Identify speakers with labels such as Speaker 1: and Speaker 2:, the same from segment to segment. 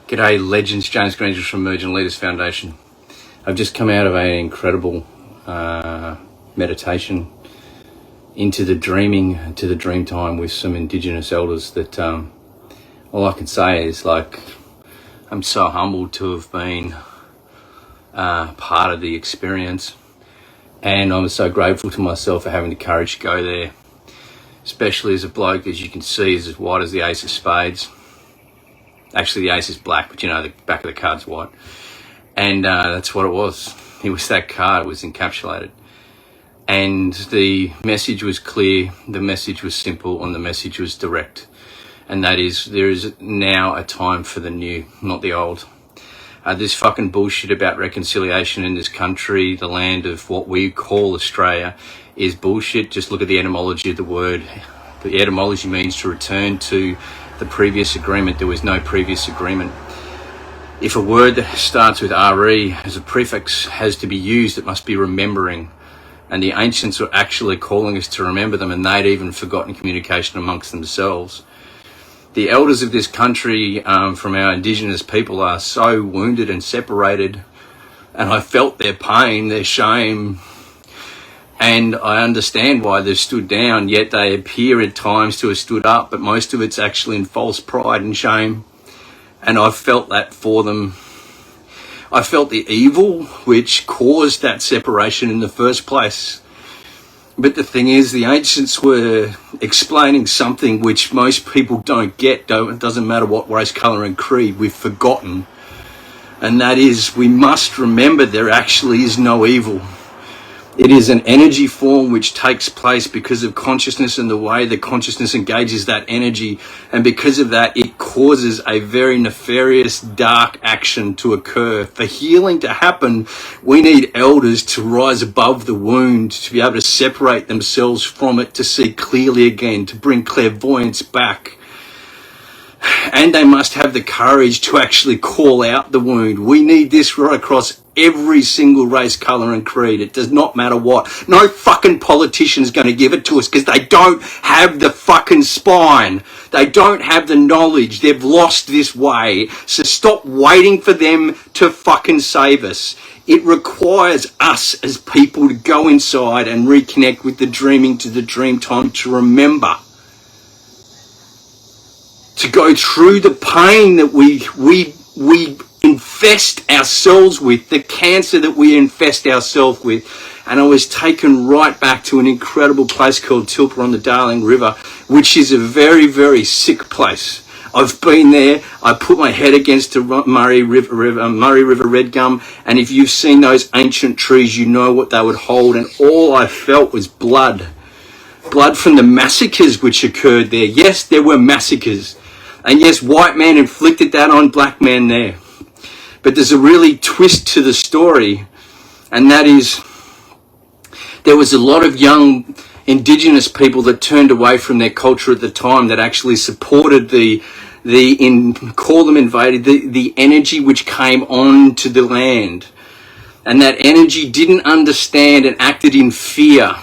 Speaker 1: G'day legends, James Greenshields from Emerging Leaders Foundation. I've just come out of an incredible meditation into the dreaming, to the dream time with some Indigenous elders that all I can say is I'm so humbled to have been part of the experience, and I'm so grateful to myself for having the courage to go there, especially as a bloke, as you can see, is as white as the ace of spades. Actually, the ace is black, but the back of the card's white. And that's what it was. It was that card. It was encapsulated. And the message was clear, the message was simple, and the message was direct. And that is, there is now a time for the new, not the old. This fucking bullshit about reconciliation in this country, the land of what we call Australia, is bullshit. Just look at the etymology of the word. The etymology means to return to the previous agreement. There was no previous agreement. If a word that starts with RE as a prefix has to be used, it must be remembering. And the ancients were actually calling us to remember them, and they'd even forgotten communication amongst themselves. The elders of this country, from our Indigenous people, are so wounded and separated, and I felt their pain, their shame, and I understand why they've stood down, yet they appear at times to have stood up, but most of it's actually in false pride and shame. And I felt that for them. I felt the evil which caused that separation in the first place. But the thing is, the ancients were explaining something which most people don't get. It doesn't matter what race, colour and creed, we've forgotten. And that is, we must remember there actually is no evil. It is an energy form which takes place because of consciousness and the way the consciousness engages that energy. And because of that, it causes a very nefarious, dark action to occur. For healing to happen, we need elders to rise above the wound, to be able to separate themselves from it, to see clearly again, to bring clairvoyance back. And they must have the courage to actually call out the wound. We need this right across every single race, colour and creed. It does not matter what. No fucking politician's going to give it to us because they don't have the fucking spine. They don't have the knowledge. They've lost this way. So stop waiting for them to fucking save us. It requires us as people to go inside and reconnect with the dreaming, to the dream time, to remember. To go through the pain that we infest ourselves with, the cancer that we infest ourselves with. And I was taken right back to an incredible place called Tilpa on the Darling River, which is a very, very sick place. I've been there. I put my head against the Murray River red gum, and if you've seen those ancient trees, you know what they would hold. And all I felt was blood. Blood from the massacres which occurred there. Yes, there were massacres. And yes, white man inflicted that on black man there. But there's a really twist to the story, and that is, there was a lot of young Indigenous people that turned away from their culture at the time, that actually supported the energy which came on to the land. And that energy didn't understand and acted in fear.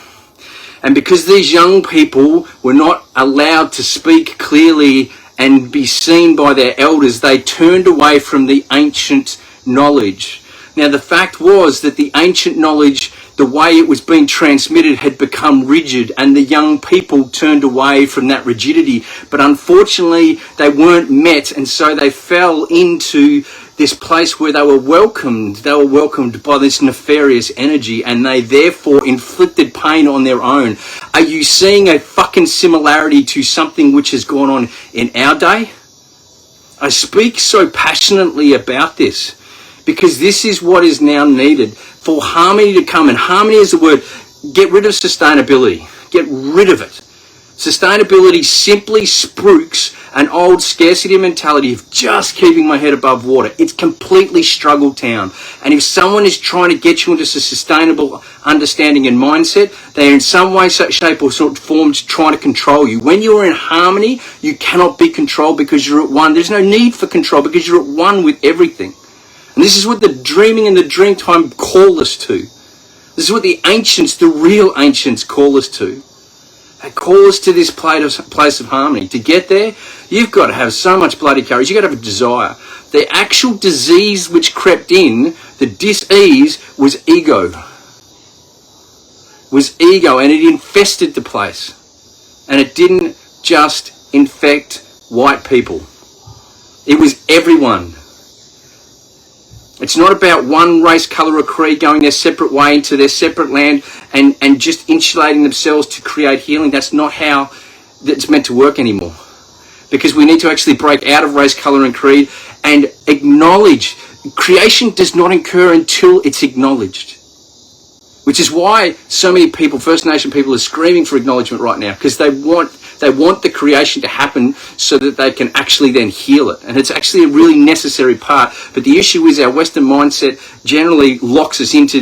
Speaker 1: And because these young people were not allowed to speak clearly and be seen by their elders, they turned away from the ancient knowledge. Now, the fact was that the ancient knowledge, the way it was being transmitted, had become rigid, and the young people turned away from that rigidity. But unfortunately, they weren't met, and so they fell into this place where they were welcomed. They were welcomed by this nefarious energy, and they therefore inflicted pain on their own. Are you seeing a fucking similarity to something which has gone on in our day? I speak so passionately about this because this is what is now needed for harmony to come. And harmony is the word. Get rid of sustainability. Get rid of it. Sustainability simply spooks an old scarcity mentality of just keeping my head above water. It's completely struggle town. And if someone is trying to get you into a sustainable understanding and mindset, they are in some way, shape or sort of form trying to control you. When you're in harmony, you cannot be controlled because you're at one. There's no need for control because you're at one with everything. And this is what the dreaming and the dream time call us to. This is what the ancients, the real ancients, call us to. They call us to this place of harmony. To get there, you've got to have so much bloody courage. You've got to have a desire. The actual disease which crept in, the dis-ease, was ego. Was ego, and it infested the place. And it didn't just infect white people. It was everyone. It's not about one race, colour or creed going their separate way into their separate land and just insulating themselves to create healing. That's not how it's meant to work anymore. Because we need to actually break out of race, colour and creed and acknowledge. Creation does not occur until it's acknowledged. Which is why so many people, First Nation people, are screaming for acknowledgement right now, because they want the creation to happen so that they can actually then heal it. And it's actually a really necessary part. But the issue is our Western mindset generally locks us into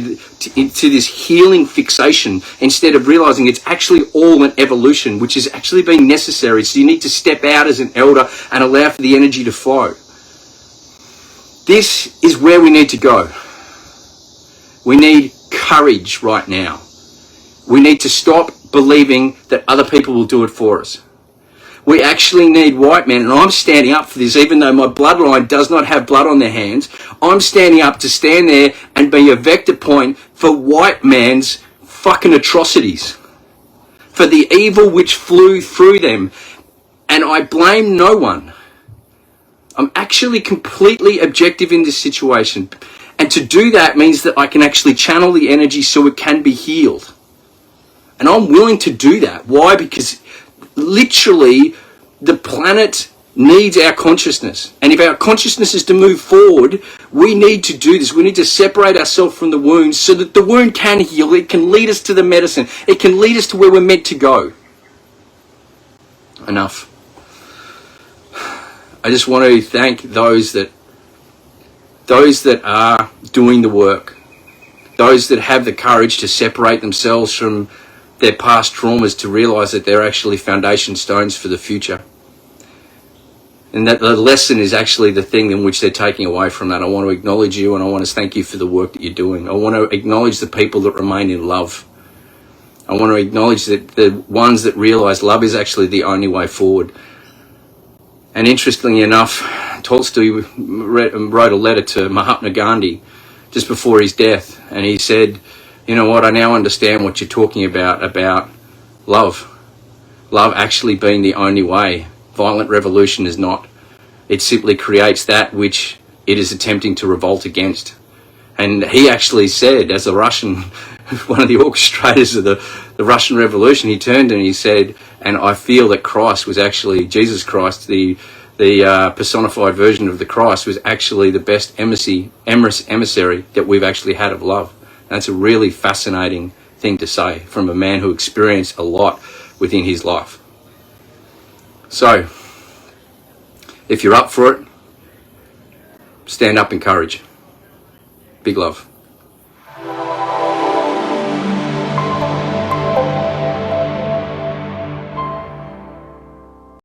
Speaker 1: this healing fixation instead of realizing it's actually all an evolution, which is actually being necessary. So you need to step out as an elder and allow for the energy to flow. This is where we need to go. We need courage right now. We need to stop believing that other people will do it for us. We actually need white men, and I'm standing up for this, even though my bloodline does not have blood on their hands. I'm standing up to stand there and be a vector point for white man's fucking atrocities, for the evil which flew through them. And I blame no one. I'm actually completely objective in this situation. And to do that means that I can actually channel the energy so it can be healed. And I'm willing to do that. Why? Because literally the planet needs our consciousness. And if our consciousness is to move forward, we need to do this. We need to separate ourselves from the wound so that the wound can heal. It can lead us to the medicine. It can lead us to where we're meant to go. Enough. I just want to thank those that are doing the work, those that have the courage to separate themselves from their past traumas to realize that they're actually foundation stones for the future. And that the lesson is actually the thing in which they're taking away from that. I want to acknowledge you, and I want to thank you for the work that you're doing. I want to acknowledge the people that remain in love. I want to acknowledge that the ones that realize love is actually the only way forward. And interestingly enough, Tolstoy wrote a letter to Mahatma Gandhi just before his death, and he said, you know what, I now understand what you're talking about love. Love actually being the only way. Violent revolution is not. It simply creates that which it is attempting to revolt against. And he actually said, as a Russian, one of the orchestrators of the Russian Revolution, he turned and he said, and I feel that Christ was actually, Jesus Christ, the personified version of the Christ, was actually the best emissary that we've actually had of love. And that's a really fascinating thing to say from a man who experienced a lot within his life. So, if you're up for it, stand up in courage. Big love.